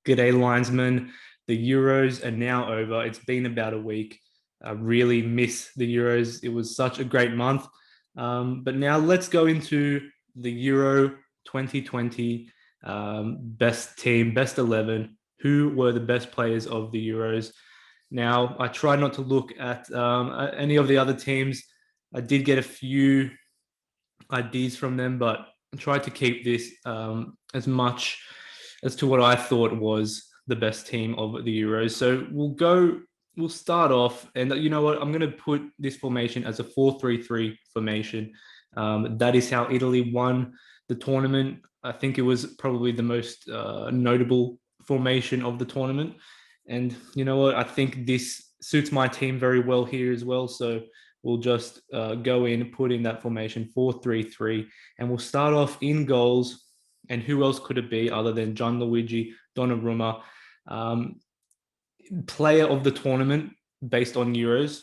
G'day, linesman. The Euros are now over. It's been about a week. I really miss the Euros. It was such a great month. But now let's go into the Euro 2020 best team, best 11. Who were the best players of the Euros? Now, I tried not to look at any of the other teams. I did get a few ideas from them, but I tried to keep this as much as to what I thought was the best team of the Euros. So we'll start off, and you know what? I'm going to put this formation as a 4-3-3 formation. That is how Italy won the tournament. I think it was probably the most notable formation of the tournament. And you know what? I think this suits my team very well here as well. So we'll just go in, put in that formation 4-3-3, and we'll start off in goals. And who else could it be other than Gianluigi Donnarumma, player of the tournament based on Euros?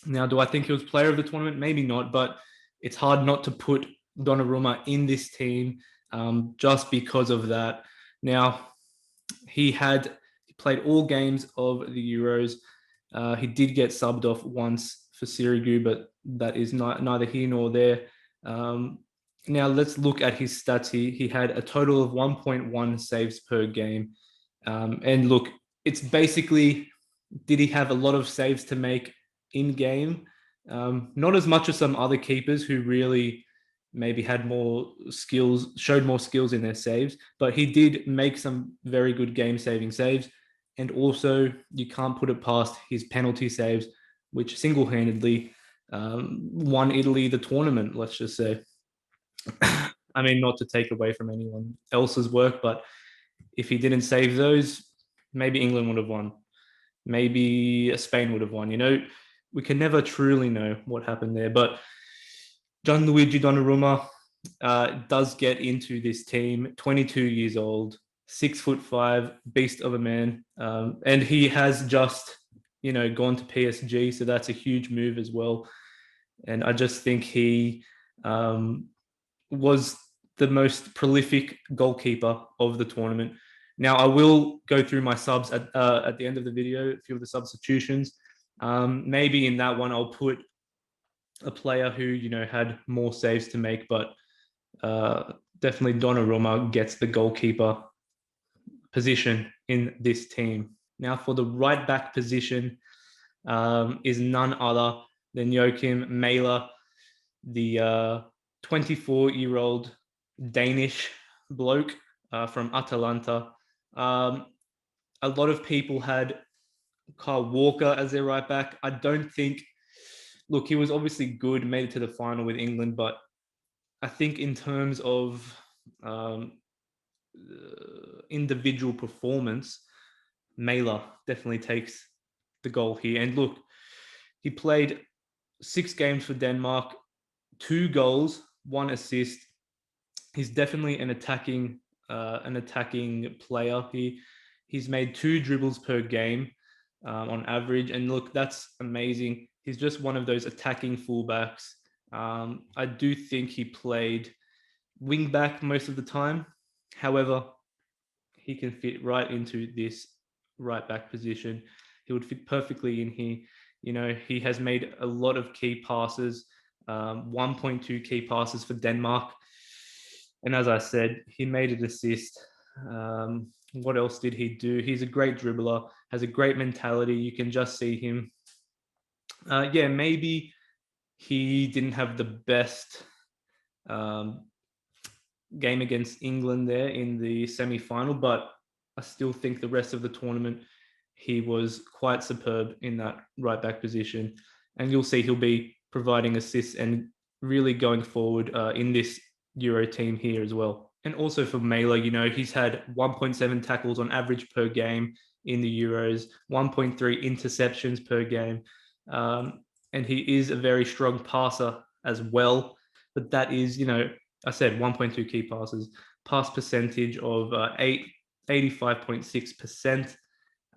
Now, do I think he was player of the tournament? Maybe not, but it's hard not to put Donnarumma in this team just because of that. Now, he played all games of the Euros. He did get subbed off once for Sirigu, but that is neither here nor there. Now let's look at his stats. He had a total of 1.1 saves per game. And look, it's basically, did he have a lot of saves to make in game? Not as much as some other keepers who really maybe had more skills, showed more skills in their saves, but he did make some very good game saving saves. And also, you can't put it past his penalty saves, which single handedly won Italy the tournament, let's just say. I mean, not to take away from anyone else's work, but if he didn't save those, maybe England would have won. Maybe Spain would have won. You know, we can never truly know what happened there. But Gianluigi Donnarumma does get into this team, 22 years old, 6'5", beast of a man. And he has just, gone to PSG. So that's a huge move as well. And I just think he was the most prolific goalkeeper of the tournament. Now, I will go through my subs at the end of the video, a few of the substitutions. Maybe in that one, I'll put a player who, had more saves to make, but definitely Donnarumma gets the goalkeeper position in this team. Now, for the right back position is none other than Joachim Mæhle, the 24-year-old Danish bloke from Atalanta. A lot of people had Kyle Walker as their right back. I don't think, look, he was obviously good, made it to the final with England, but I think in terms of individual performance, Mæhle definitely takes the goal here. And look, he played 6 games for Denmark, 2 goals, 1 assist. He's definitely an attacking player. He's made 2 dribbles per game on average, and look, that's amazing. He's just one of those attacking fullbacks. I do think he played wing back most of the time. However, he can fit right into this right back position. He would fit perfectly in here. He has made a lot of key passes, 1.2 key passes for Denmark. And as I said, he made an assist. What else did he do? He's a great dribbler, has a great mentality. You can just see him. Maybe he didn't have the best game against England there in the semi-final, but I still think the rest of the tournament, he was quite superb in that right back position. And you'll see he'll be providing assists and really going forward in this Euro team here as well. And also for Mæhle, he's had 1.7 tackles on average per game in the Euros, 1.3 interceptions per game. And he is a very strong passer as well. But that is, I said 1.2 key passes, pass percentage of 85.6%.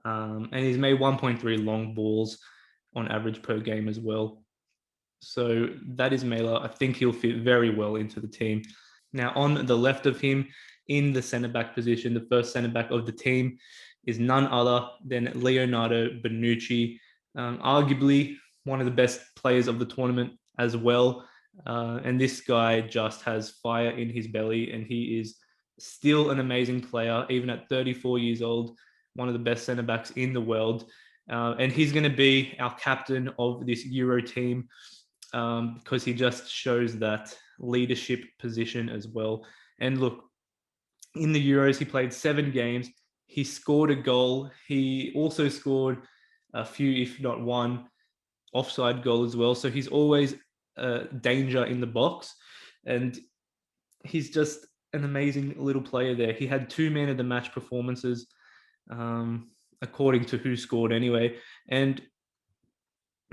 And he's made 1.3 long balls on average per game as well. So that is Mæhle. I think he'll fit very well into the team. Now, on the left of him in the centre back position. The first centre back of the team is none other than Leonardo Bonucci, arguably one of the best players of the tournament as well. And this guy just has fire in his belly, and he is still an amazing player, even at 34 years old, one of the best centre backs in the world. And he's going to be our captain of this Euro team because he just shows that leadership position as well. And look, in the Euros, he played 7 games. He scored a goal. He also scored a few, if not one, offside goal as well. So he's always a danger in the box. And he's just an amazing little player there. He had 2 man of the match performances, according to who scored anyway. And,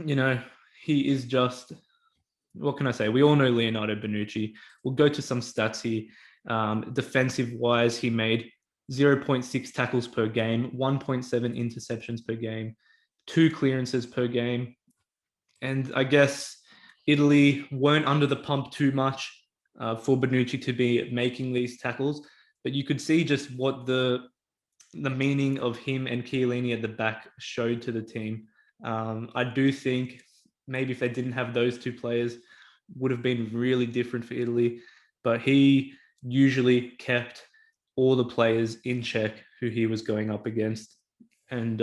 you know, he is just, what can I say? We all know Leonardo Bonucci. We'll go to some stats here. Defensive wise, he made 0.6 tackles per game, 1.7 interceptions per game, 2 clearances per game. And I guess Italy weren't under the pump too much for Bonucci to be making these tackles, but you could see just what the meaning of him and Chiellini at the back showed to the team. I do think maybe if they didn't have those 2 players, would have been really different for Italy. But he usually kept all the players in check who he was going up against. And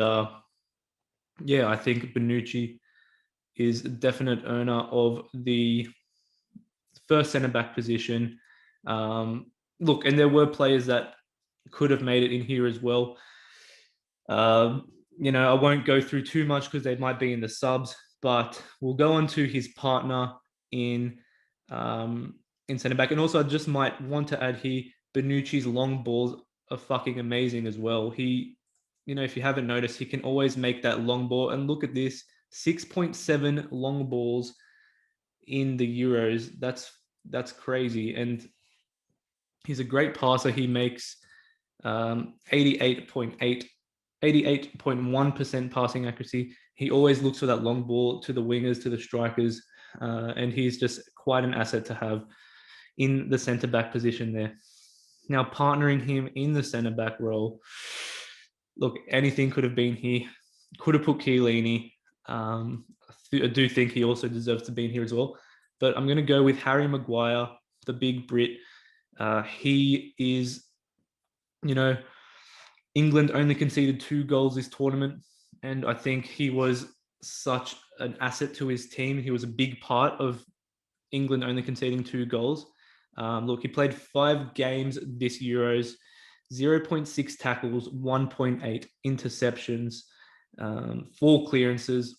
yeah, I think Bonucci is a definite owner of the first centre back position. Look, and there were players that could have made it in here as well. I won't go through too much because they might be in the subs, but we'll go on to his partner in centre back. And also, I just might want to add here, Bonucci's long balls are fucking amazing as well. He, if you haven't noticed, he can always make that long ball. And look at this, 6.7 long balls in the Euros. That's crazy. And he's a great passer. He makes 88.1% passing accuracy. He always looks for that long ball to the wingers, to the strikers, and he's just quite an asset to have in the centre back position there. Now, partnering him in the centre back role, look, anything could have been here. Could have put Chiellini. I do think he also deserves to be in here as well. But I'm going to go with Harry Maguire, the big Brit. He is, England only conceded 2 goals this tournament, and I think he was such an asset to his team. He was a big part of England only conceding 2 goals. Look, he played 5 games this Euros, 0.6 tackles, 1.8 interceptions, 4 clearances.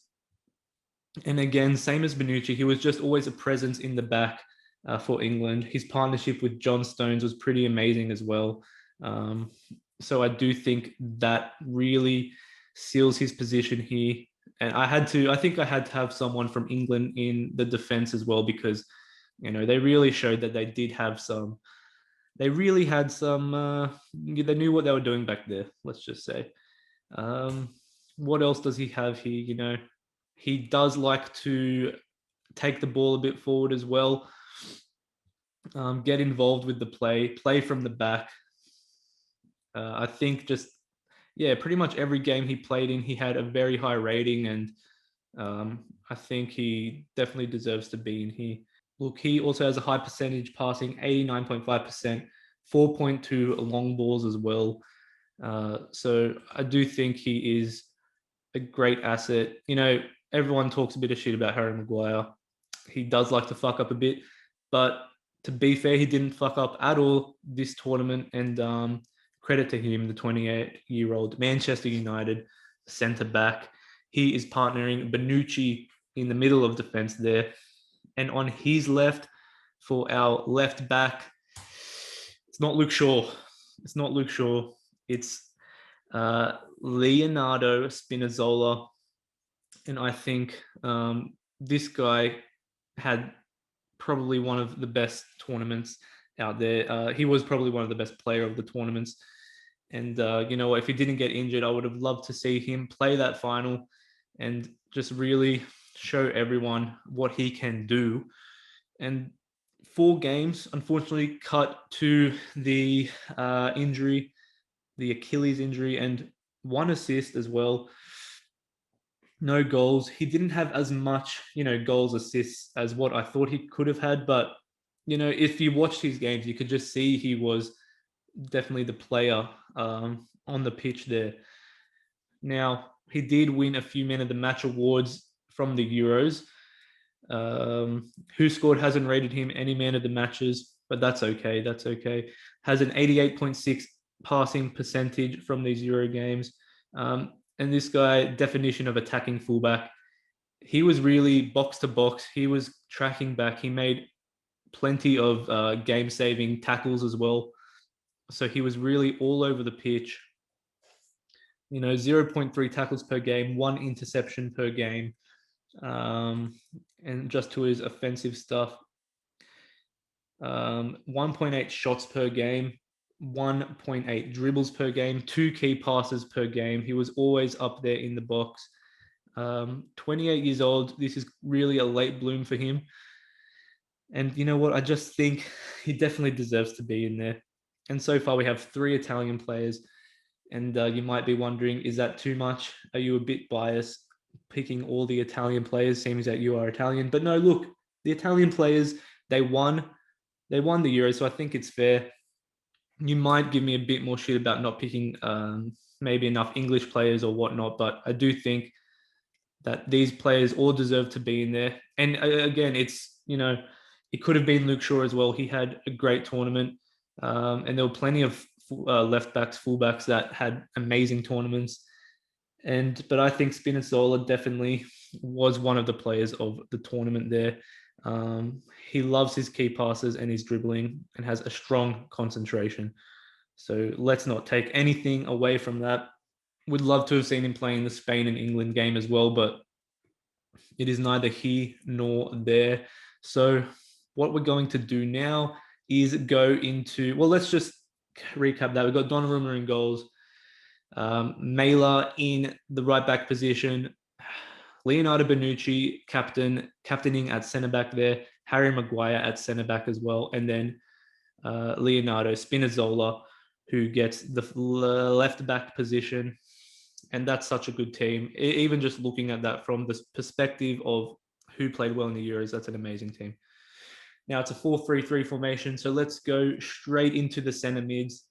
And again, same as Bonucci, he was just always a presence in the back for England. His partnership with John Stones was pretty amazing as well. So I do think that really seals his position here. And I think I had to have someone from England in the defense as well, because, they really showed that they did have some, they really had some, they knew what they were doing back there, let's just say. What else does he have here? He does like to take the ball a bit forward as well, get involved with the play from the back. I think pretty much every game he played in, he had a very high rating, and I think he definitely deserves to be in here. Look, he also has a high percentage passing, 89.5%, 4.2 long balls as well. So I do think he is a great asset. Everyone talks a bit of shit about Harry Maguire. He does like to fuck up a bit, but to be fair, he didn't fuck up at all this tournament, and credit to him, the 28-year-old Manchester United centre back. He is partnering Bonucci in the middle of defense there. And on his left, for our left back, it's not Luke Shaw. It's not Luke Shaw. It's Leonardo Spinazzola. And I think this guy had probably one of the best tournaments out there. He was probably one of the best player of the tournaments. And if he didn't get injured, I would have loved to see him play that final and just really show everyone what he can do. And 4 games, unfortunately, cut to the injury, the Achilles injury, and 1 assist as well. No goals. He didn't have as much, goals, assists as what I thought he could have had. But, if you watched his games, you could just see he was definitely the player on the pitch there. Now, he did win a few Man of the Match awards from the Euros. Who scored hasn't rated him any man of the matches, but that's okay. That's okay. Has an 88.6 passing percentage from these Euro games. And this guy, definition of attacking fullback, he was really box to box. He was tracking back. He made plenty of game saving tackles as well. So he was really all over the pitch. 0.3 tackles per game, 1 interception per game. And just to his offensive stuff, 1.8 shots per game, 1.8 dribbles per game, 2 key passes per game. He was always up there in the box. 28 years old. This is really a late bloom for him. And you know what? I just think he definitely deserves to be in there. And so far, we have 3 Italian players. And you might be wondering, is that too much? Are you a bit biased picking all the Italian players? Seems that you are Italian. But no, look, the Italian players, they won. They won the Euro, so I think it's fair. You might give me a bit more shit about not picking maybe enough English players or whatnot, but I do think that these players all deserve to be in there. And again, it could have been Luke Shaw as well. He had a great tournament, and there were plenty of left backs, full backs that had amazing tournaments. But I think Spinazzola definitely was one of the players of the tournament there. He loves his key passes and his dribbling and has a strong concentration. So let's not take anything away from that. Would love to have seen him playing the Spain and England game as well, but it is neither here nor there. So what we're going to do now is go into, well, let's just recap that. We've got Donnarumma in goals, Mela in the right back position, Leonardo Bonucci captaining at centre back there, Harry Maguire at centre back as well, and then Leonardo Spinazzola, who gets the left back position. And that's such a good team. Even just looking at that from the perspective of who played well in the Euros, that's an amazing team. Now it's a 4-3-3 formation, so let's go straight into the centre mids.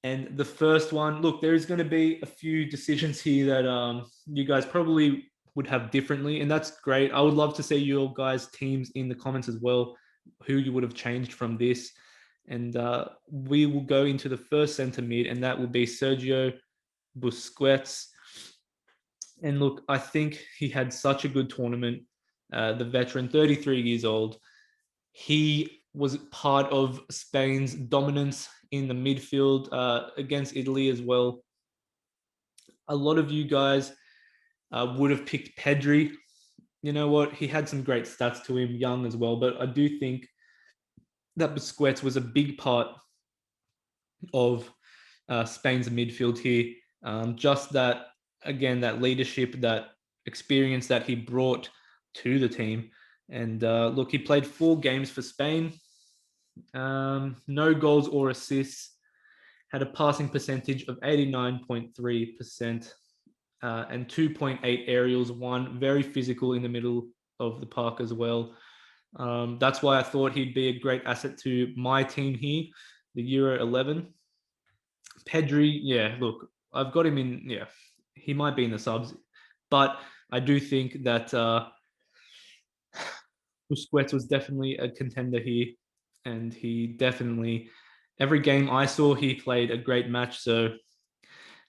And the first one, look, there is going to be a few decisions here that you guys probably would have differently, and that's great. I would love to see your guys' teams in the comments as well, who you would have changed from this. And we will go into the first centre mid, and that will be Sergio Busquets. And look, I think he had such a good tournament. The veteran, 33 years old. He was part of Spain's dominance in the midfield against Italy as well. A lot of you guys would have picked Pedri. You know what? He had some great stats to him, young as well. But I do think that Busquets was a big part of Spain's midfield here. Just that, again, that leadership, that experience that he brought to the team. And look, he played 4 games for Spain. No goals or assists. Had a passing percentage of 89.3%. And 2.8 aerials, 1 very physical in the middle of the park as well. That's why I thought he'd be a great asset to my team here, the Euro 11. Pedri, yeah, look, I've got him in, yeah, he might be in the subs, but I do think that Busquets was definitely a contender here, and he definitely, every game I saw, he played a great match. So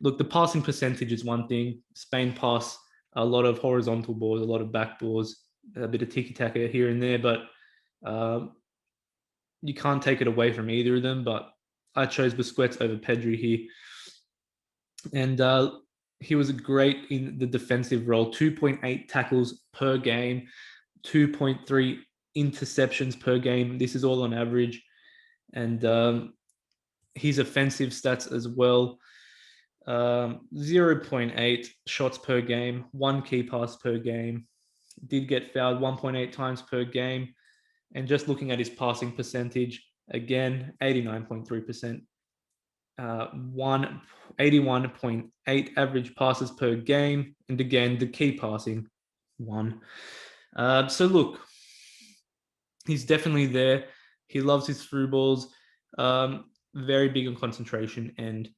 look, the passing percentage is one thing. Spain pass a lot of horizontal balls, a lot of back balls, a bit of tiki-taka here and there, but you can't take it away from either of them. But I chose Busquets over Pedri here. And he was great in the defensive role, 2.8 tackles per game, 2.3 interceptions per game. This is all on average. And his offensive stats as well, 0.8 shots per game, 1 key pass per game, did get fouled 1.8 times per game. And just looking at his passing percentage, again, 89.3%, 81.8 average passes per game. And again, the key passing, 1. So look, he's definitely there. He loves his through balls, very big on concentration, and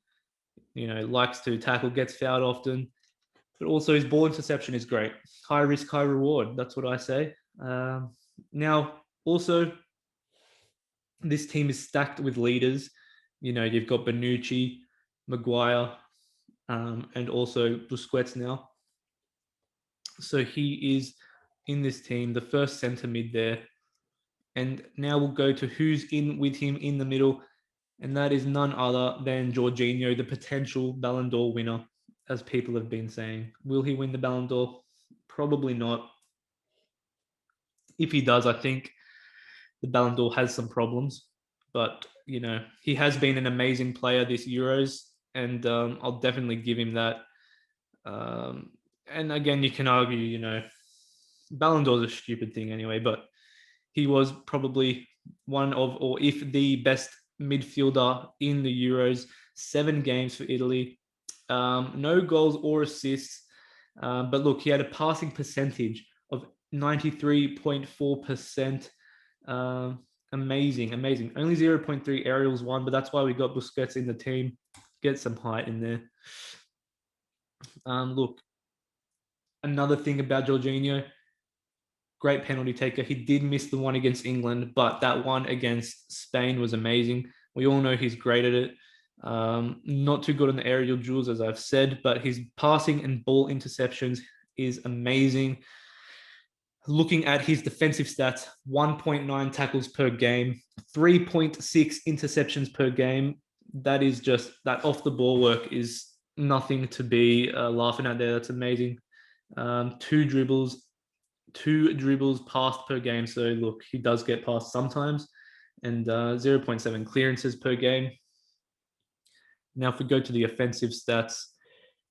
likes to tackle, gets fouled often, but also his ball interception is great. High risk, high reward. That's what I say. Now, also, this team is stacked with leaders. You've got Bonucci, Maguire, and also Busquets now. So he is in this team, the first centre mid there. And now we'll go to who's in with him in the middle. And that is none other than Jorginho, the potential Ballon d'Or winner, as people have been saying. Will he win the Ballon d'Or? Probably not. If he does, I think the Ballon d'Or has some problems. But, he has been an amazing player this Euros, and I'll definitely give him that. And again, you can argue, Ballon d'Or is a stupid thing anyway, but he was probably one of, or if the best midfielder in the Euros. 7 games for Italy, no goals or assists. But look, he had a passing percentage of 93.4%. Amazing. Only 0.3 aerials won, but that's why we got Busquets in the team. Get some height in there. Look, another thing about Jorginho, great penalty taker. He did miss the one against England, but that one against Spain was amazing. We all know he's great at it. Not too good on the aerial duels, as I've said, but his passing and ball interceptions is amazing. Looking at his defensive stats, 1.9 tackles per game, 3.6 interceptions per game. That is just, that off the ball work is nothing to be laughing at there. That's amazing. 2 dribbles passed per game. So look, he does get passed sometimes, and 0.7 clearances per game. Now, if we go to the offensive stats,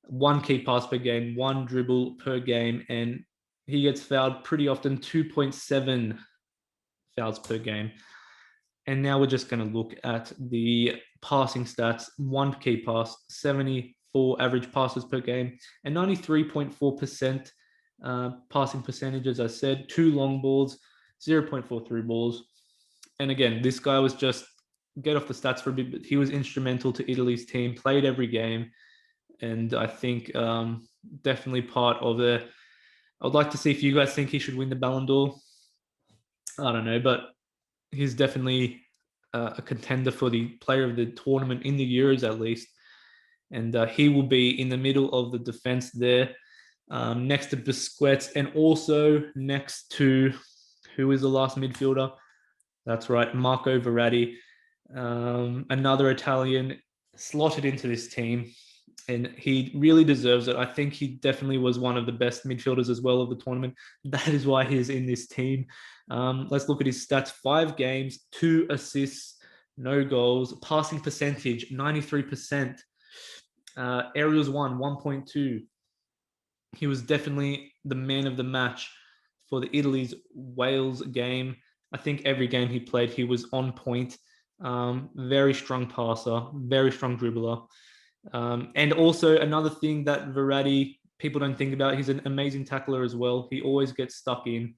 1 key pass per game, 1 dribble per game, and he gets fouled pretty often, 2.7 fouls per game. And now we're just going to look at the passing stats. 1 key pass, 74 average passes per game, and 93.4% passing percentage, as I said. 2 long balls, 0.4 through balls. And again, this guy was just, get off the stats for a bit, but he was instrumental to Italy's team, played every game, and I think definitely part of the. I would like to see if you guys think he should win the Ballon d'Or. I don't know, but he's definitely a contender for the player of the tournament in the Euros at least. And he will be in the middle of the defense there, next to Busquets, and also next to, who is the last midfielder? That's right, Marco Verratti, another Italian slotted into this team. And he really deserves it. I think he definitely was one of the best midfielders as well of the tournament. That is why he's in this team. Let's look at his stats. 5 games, 2 assists, no goals. Passing percentage, 93%. Aerials 1.2. He was definitely the man of the match for the Italy's Wales game. I think every game he played, he was on point. Very strong passer, very strong dribbler. And also another thing that Verratti, people don't think about, he's an amazing tackler as well. He always gets stuck in.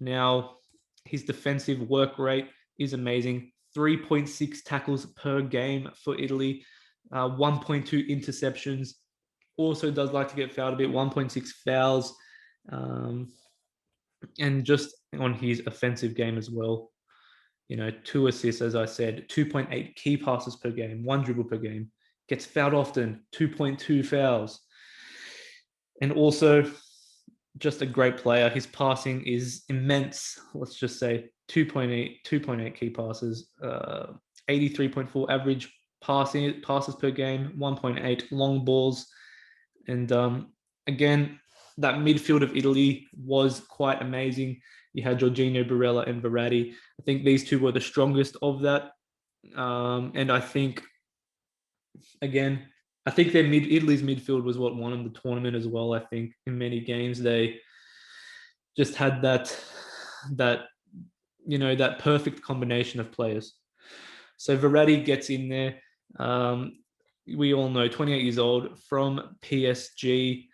Now, his defensive work rate is amazing. 3.6 tackles per game for Italy, 1.2 interceptions. Also does like to get fouled a bit, 1.6 fouls. And just on his offensive game as well, 2 assists, as I said, 2.8 key passes per game, 1 dribble per game. Gets fouled often, 2.2 fouls. And also just a great player. His passing is immense. Let's just say 2.8 key passes, 83.4 average passes per game, 1.8 long balls. And again, that midfield of Italy was quite amazing. You had Jorginho, Barella, and Verratti. I think these 2 were the strongest of that. And I think, again, I think Italy's midfield was what won them the tournament as well. I think in many games they just had that that perfect combination of players. So Verratti gets in there. We all know 28 years old from PSG,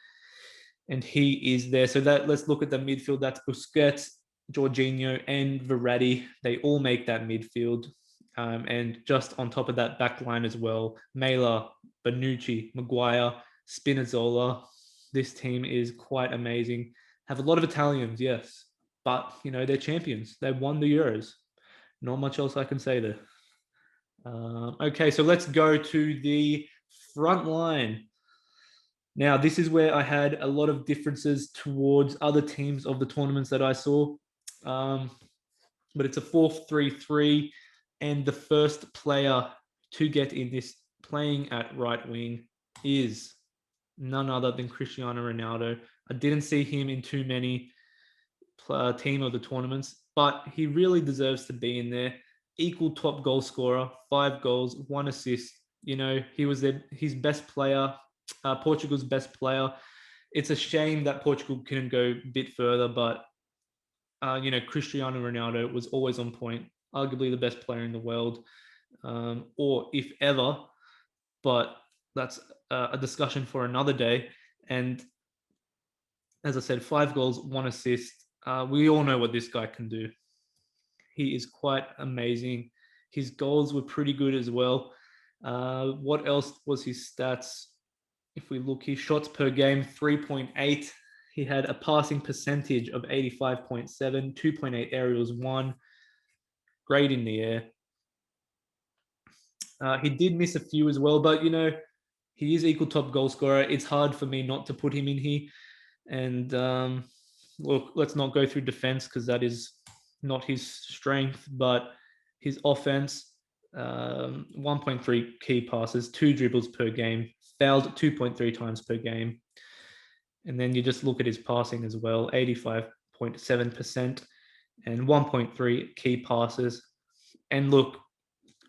and he is there. So let's look at the midfield. That's Busquets, Jorginho, and Verratti. They all make that midfield. And just on top of that back line as well, Mela, Bonucci, Maguire, Spinazzola. This team is quite amazing. Have a lot of Italians, yes, but they're champions. They won the Euros. Not much else I can say there. Okay, so let's go to the front line. Now, this is where I had a lot of differences towards other teams of the tournaments that I saw. But it's a 4-3-3, and the first player to get in this playing at right wing is none other than Cristiano Ronaldo. I didn't see him in too many team of the tournaments, but he really deserves to be in there. Equal top goal scorer, 5 goals, 1 assist. He was his best player, Portugal's best player. It's a shame that Portugal couldn't go a bit further, but Cristiano Ronaldo was always on point, arguably the best player in the world, or if ever, but that's a discussion for another day. And as I said, 5 goals, 1 assist. We all know what this guy can do. He is quite amazing. His goals were pretty good as well. What else was his stats? If we look, his shots per game, 3.8. He had a passing percentage of 85.7, 2.8 aerials, 1. Great in the air. He did miss a few as well, but he is equal top goal scorer. It's hard for me not to put him in here. And look, let's not go through defense because that is not his strength, but his offense, 1.3 key passes, 2 dribbles per game, fouled 2.3 times per game. And then you just look at his passing as well, 85.7% and 1.3 key passes. And look,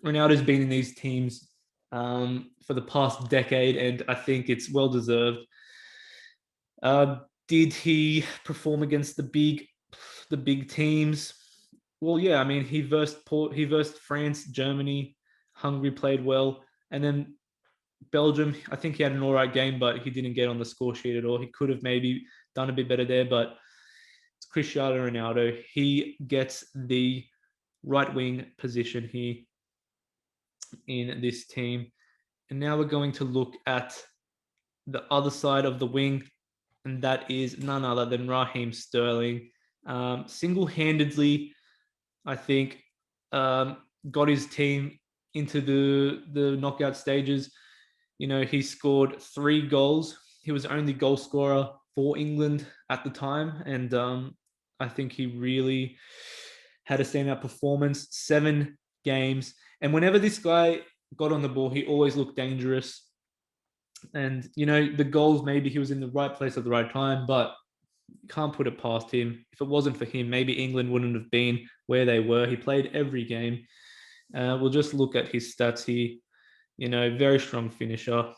Ronaldo's been in these teams for the past decade, and I think it's well deserved. Did he perform against the big teams? Well, yeah. I mean, he versed France, Germany, Hungary played well, and then Belgium. I think he had an all right game, but he didn't get on the score sheet at all. He could have maybe done a bit better there, but it's Cristiano Ronaldo. He gets the right wing position here in this team. And now we're going to look at the other side of the wing, and that is none other than Raheem Sterling. Single-handedly, I think, got his team into the knockout stages. He scored 3 goals. He was the only goal scorer for England at the time, and I think he really had a standout performance. 7 games, and whenever this guy got on the ball, he always looked dangerous. And the goals, maybe he was in the right place at the right time, but you can't put it past him. If it wasn't for him, maybe England wouldn't have been where they were. He played every game. We'll just look at his stats here. Very strong finisher.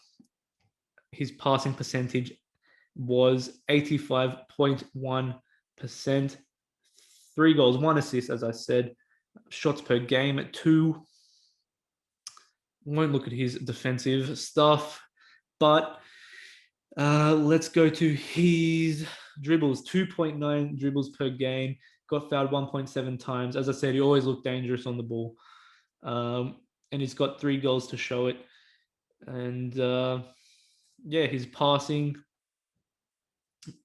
His passing percentage was 85.1%. 3 goals, 1 assist, as I said. Shots per game at 2. Won't look at his defensive stuff, but let's go to his dribbles. 2.9 dribbles per game. Got fouled 1.7 times. As I said, he always looked dangerous on the ball. And he's got 3 goals to show it. And his passing,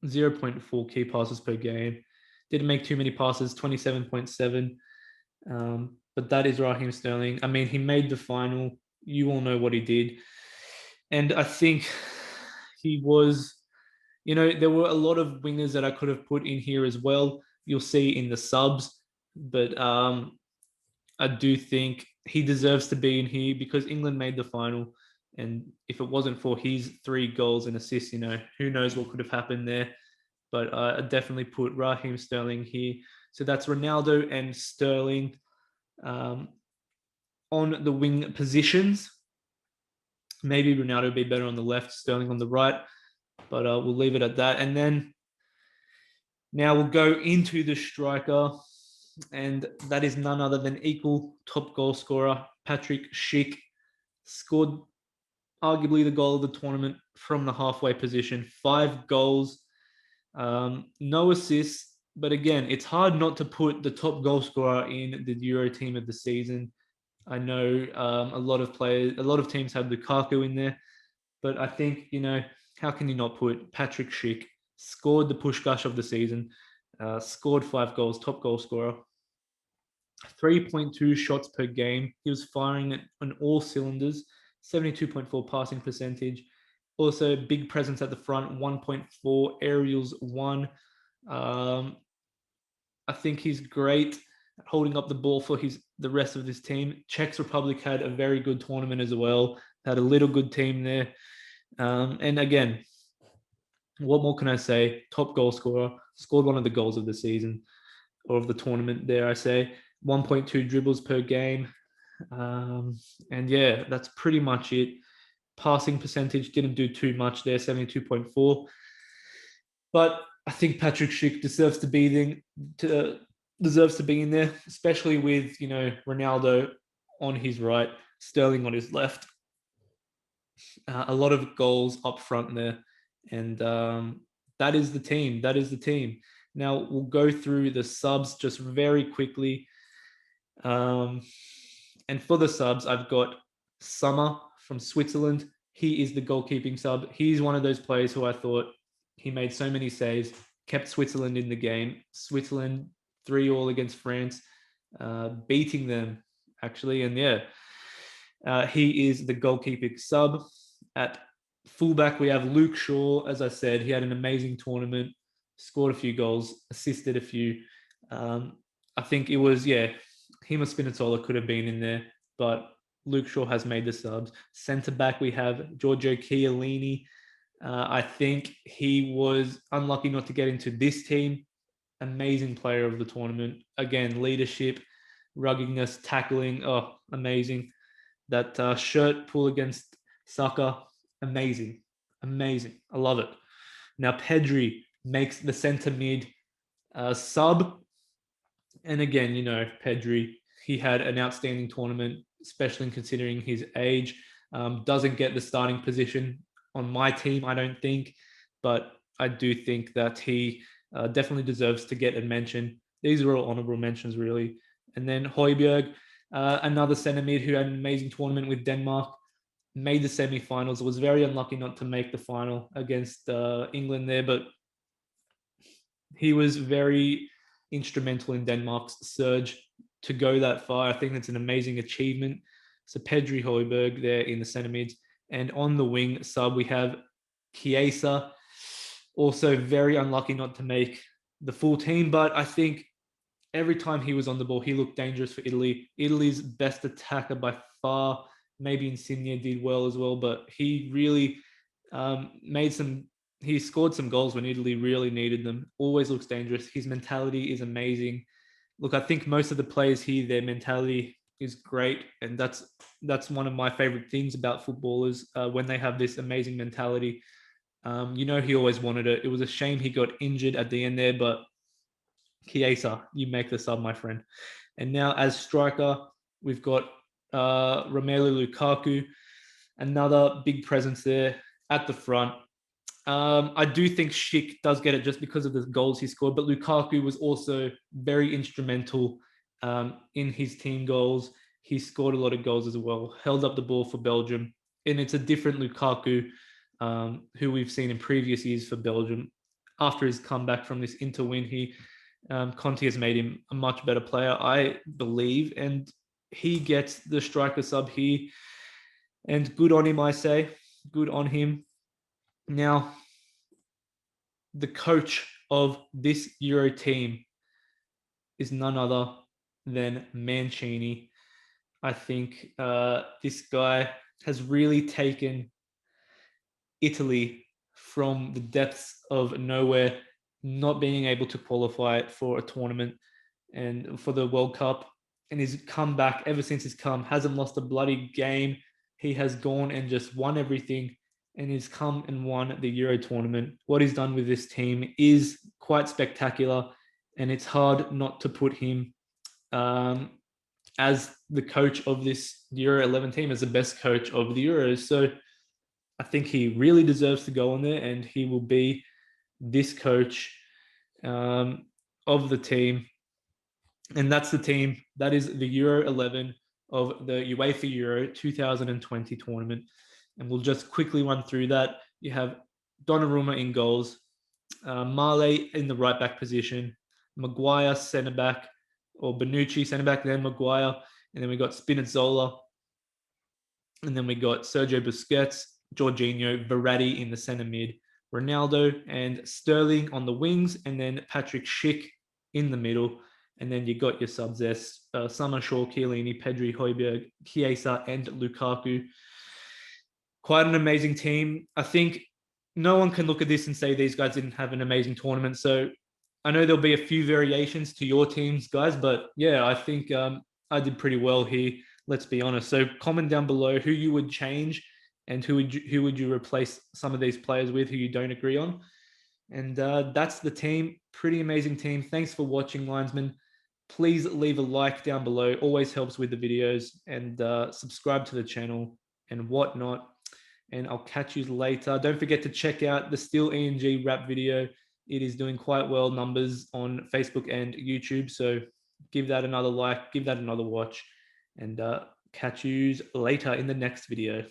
0.4 key passes per game. Didn't make too many passes, 27.7. But that is Raheem Sterling. I mean, he made the final. You all know what he did. And I think he was, there were a lot of wingers that I could have put in here as well. You'll see in the subs. But I do think he deserves to be in here because England made the final. And if it wasn't for his 3 goals and assists, who knows what could have happened there. But I definitely put Raheem Sterling here. So that's Ronaldo and Sterling on the wing positions. Maybe Ronaldo would be better on the left, Sterling on the right. But we'll leave it at that. And then now we'll go into the striker. and that is none other than equal top goal scorer Patrick Schick. Scored arguably the goal of the tournament from the halfway position. 5 goals, no assists. But again, it's hard not to put the top goal scorer in the Euro team of the season. I know a lot of players, a lot of teams have Lukaku in there, but I think, how can you not put Patrick Schick, scored the push gush of the season, scored 5 goals, top goal scorer, 3.2 shots per game. He was firing on all cylinders, 72.4 passing percentage. Also, big presence at the front, 1.4 aerials, 1. Um, I think he's great at holding up the ball for the rest of this team. Czech Republic had a very good tournament as well. Had a little good team there. And again, what more can I say? Top goal scorer, scored one of the goals of the season or of the tournament, dare I say. 1.2 dribbles per game. And yeah, that's pretty much it. Passing percentage didn't do too much there, 72.4. But I think Patrick Schick deserves to be in there, especially with Ronaldo on his right, Sterling on his left. A lot of goals up front there, and that is the team. That is the team. Now we'll go through the subs just very quickly. And for the subs, I've got Summer from Switzerland. He is the goalkeeping sub. He's one of those players who I thought he made so many saves, kept Switzerland in the game. Switzerland 3-3 against France, beating them actually. And yeah, he is the goalkeeping sub. At fullback, we have Luke Shaw. As I said, he had an amazing tournament, scored a few goals, assisted a few. I think it was, him or Spinazzola could have been in there, but Luke Shaw has made the subs. Centre back, we have Giorgio Chiellini. I think he was unlucky not to get into this team. Amazing player of the tournament. Again, leadership, ruggedness, tackling. Oh, amazing. That shirt pull against Saka, amazing. Amazing. I love it. Now, Pedri makes the centre mid sub. And again, Pedri, he had an outstanding tournament, especially considering his age. Doesn't get the starting position on my team, I don't think, but I do think that he definitely deserves to get a mention. These are all honorable mentions, really. And then Højbjerg, another centre mid who had an amazing tournament with Denmark, made the semi-finals. Was very unlucky not to make the final against England there, but he was very instrumental in Denmark's surge to go that far. I think that's an amazing achievement. So Pedri, Højbjerg there in the centre mids. And on the wing sub, we have Chiesa, also very unlucky not to make the full team. But I think every time he was on the ball, he looked dangerous for Italy. Italy's best attacker by far. Maybe Insigne did well as well, but he really he scored some goals when Italy really needed them. Always looks dangerous. His mentality is amazing. Look, I think most of the players here, their mentality is great, and that's one of my favorite things about footballers when they have this amazing mentality. He always wanted it. It was a shame he got injured at the end there, but Chiesa, you make the sub, my friend. And now as striker, we've got Romelu Lukaku, another big presence there at the front. I do think Schick does get it just because of the goals he scored, but Lukaku was also very instrumental in his team goals. He scored a lot of goals as well, held up the ball for Belgium, and it's a different Lukaku who we've seen in previous years for Belgium. After his comeback from this Inter win, Conte has made him a much better player, I believe, and he gets the striker sub here. And good on him, I say. Good on him. Now, the coach of this Euro team is none other than Mancini. I think this guy has really taken Italy from the depths of nowhere, not being able to qualify for a tournament and for the World Cup. And he's come back ever since he's come, hasn't lost a bloody game. He has gone and just won everything, and he's come and won the Euro tournament. What he's done with this team is quite spectacular, and it's hard not to put him as the coach of this Euro 11 team, as the best coach of the Euros. So I think he really deserves to go on there, and he will be this coach of the team. And that's the team. That is the Euro 11 of the UEFA Euro 2020 tournament. And we'll just quickly run through that. You have Donnarumma in goals, Male in the right back position, Maguire centre back, or Bonucci centre back, then Maguire, and then we got Spinazzola, and then we got Sergio Busquets, Jorginho, Verratti in the centre mid, Ronaldo and Sterling on the wings, and then Patrick Schick in the middle. And then you got your subs there, Summer Shaw, Chiellini, Pedri, Højbjerg, Chiesa, and Lukaku. Quite an amazing team. I think no one can look at this and say these guys didn't have an amazing tournament. So I know there'll be a few variations to your teams, guys, but yeah, I think I did pretty well here. Let's be honest. So comment down below who you would change and who would you replace some of these players with who you don't agree on. And that's the team. Pretty amazing team. Thanks for watching, Linesman. Please leave a like down below. Always helps with the videos, and subscribe to the channel and whatnot. And I'll catch you later. Don't forget to check out the Still e.n.g rap video. It is doing quite well numbers on Facebook and YouTube. So give that another like, give that another watch, and catch you later in the next video.